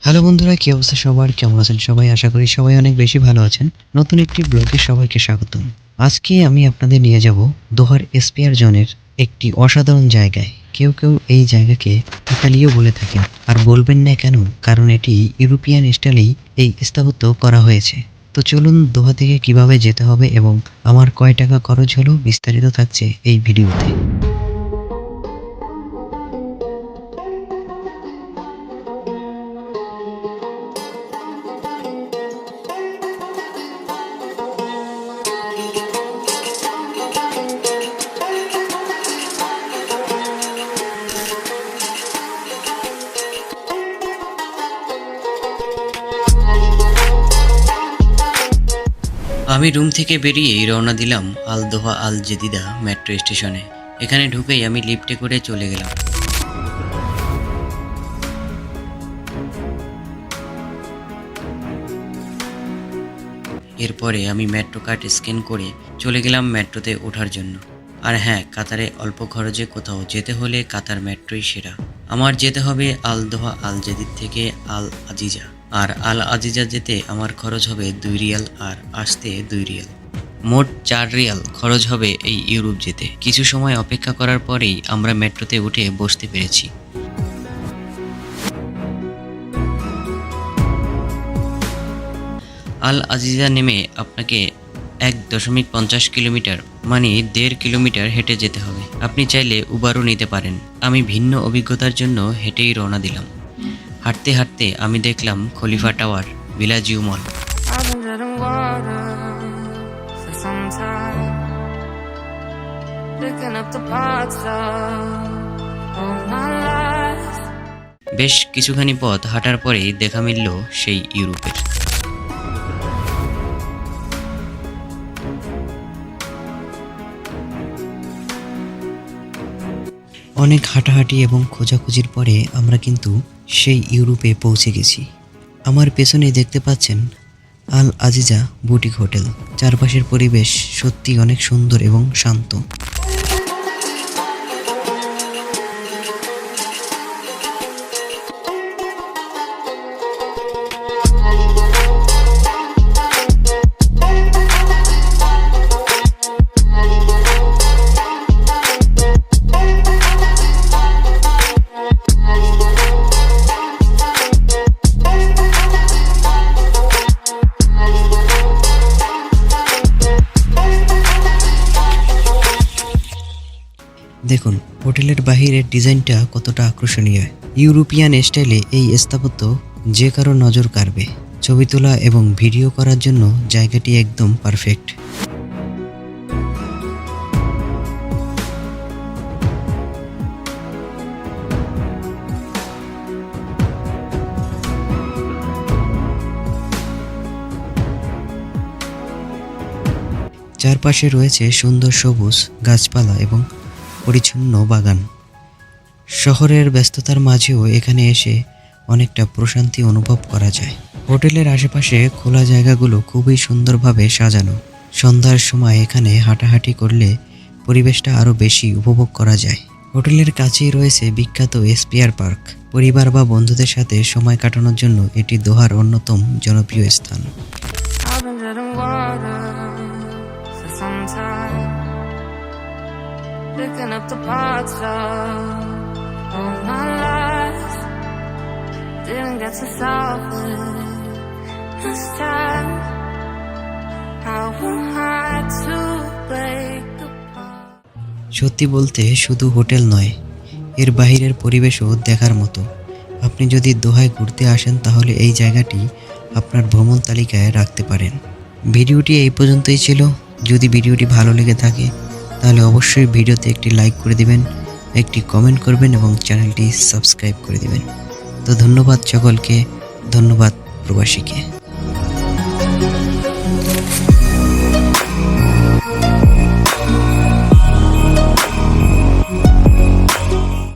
Hello বন্ধুরা, কি অবস্থা সবার? কেমন আছেন সবাই? আশা করি সবাই অনেক বেশি ভালো আছেন। নতুন একটি ব্লগে সবাইকে স্বাগতম। আজকে আমি আপনাদের নিয়ে যাব দোহার স্পিয়ার জোনের একটি অসাধারণ জায়গায়। কেউ এই জায়গাকে ইতালিও বলে থাকেন, আর বলবেন না কেন, কারণ এটি ইউরোপিয়ান স্টাইলেই এই স্থাপত্য করা হয়েছে। তো চলুন দোহা থেকে কিভাবে যেতে হবে এবং আমার কয় টাকা খরচ হলো বিস্তারিত থাকছে এই ভিডিওতে। আমি রুম থেকে বেরিয়েই রওনা দিলাম আল দোহা আল জেদিদা মেট্রো স্টেশনে। এখানে ঢুকেই আমি লিফটে করে চলে গেলাম। এরপরে আমি মেট্রো কার্ড স্ক্যান করে চলে গেলাম মেট্রোতে ওঠার জন্য। আর হ্যাঁ, কাতারে অল্প খরচে কোথাও যেতে হলে কাতার মেট্রোই সেরা। আমার যেতে হবে আল দোহা আল জেদিদ থেকে আল আজিজা, আর আল আজিজা যেতে আমার খরচ হবে 2 রিয়াল আর আসতে 2 রিয়াল, মোট 4 রিয়াল খরচ হবে এই ইউরোপ যেতে। কিছু সময় অপেক্ষা করার পরেই আমরা মেট্রোতে উঠে বসতে পেরেছি। আল আজিজা নেমে আপনাকে 1.50 কিলোমিটার মানে 1.5 কিলোমিটার হেঁটে যেতে হবে। আপনি চাইলে উবারও নিতে পারেন। আমি ভিন্ন অভিজ্ঞতার জন্য হেঁটেই রওনা দিলাম। হাঁটতে হাঁটতে আমি দেখলাম খলিফা টাওয়ার, ভিলাজিও মল। বেশ কিছুখানি পথ হাঁটার পরেই দেখা মিলল সেই ইউরোপের। অনেক হাঁটাহাঁটি এবং খোঁজাখুঁজির পরে আমরা কিন্তু সেই ইউরোপে পৌঁছে গেছি। আমার পেছনে দেখতে পাচ্ছেন আল আজিজা বুটিক হোটেল। চারপাশের পরিবেশ সত্যি অনেক সুন্দর এবং শান্ত। দেখুন হোটেলের বাহিরের ডিজাইনটা কতটা আকর্ষণীয়। ইউরোপিয়ান স্টাইলে এই স্থাপত্য যে কারো নজর কাড়বে। ছবি তোলা এবং ভিডিও করার জন্য জায়গাটি একদম পারফেক্ট। চারপাশে রয়েছে সুন্দর সবুজ গাছপালা এবং পরিচ্ছন্ন বাগান। শহরের ব্যস্ততার মাঝেও এখানে এসে অনেকটা প্রশান্তি অনুভব করা যায়। হোটেলের আশেপাশে খোলা জায়গাগুলো খুবই সুন্দরভাবে সাজানো। সন্ধ্যার সময় এখানে হাঁটাহাঁটি করলে পরিবেশটা আরও বেশি উপভোগ করা যায়। হোটেলের কাছেই রয়েছে বিখ্যাত স্পিয়ার পার্ক। পরিবার বা বন্ধুদের সাথে সময় কাটানোর জন্য এটি দোহার অন্যতম জনপ্রিয় স্থান। Picking up the parts of my life, didn't get to solve it this time. How hard to break apart. সত্যি বলতে শুধু হোটেল নয়, এর বাহিরের পরিবেশও দেখার মতো। আপনি যদি দোহায় ঘুরতে আসেন তাহলে এই জায়গাটি আপনার ভ্রমণ তালিকায় রাখতে পারেন। ভিডিওটি এই পর্যন্তই ছিল। যদি ভিডিওটি ভালো লেগে থাকে তাহলে অবশ্যই ভিডিওতে একটি লাইক করে দিবেন, একটি কমেন্ট করবেন এবং চ্যানেলটি সাবস্ক্রাইব করে দিবেন। তো ধন্যবাদ সকলকে, ধন্যবাদ প্রবাসীকে।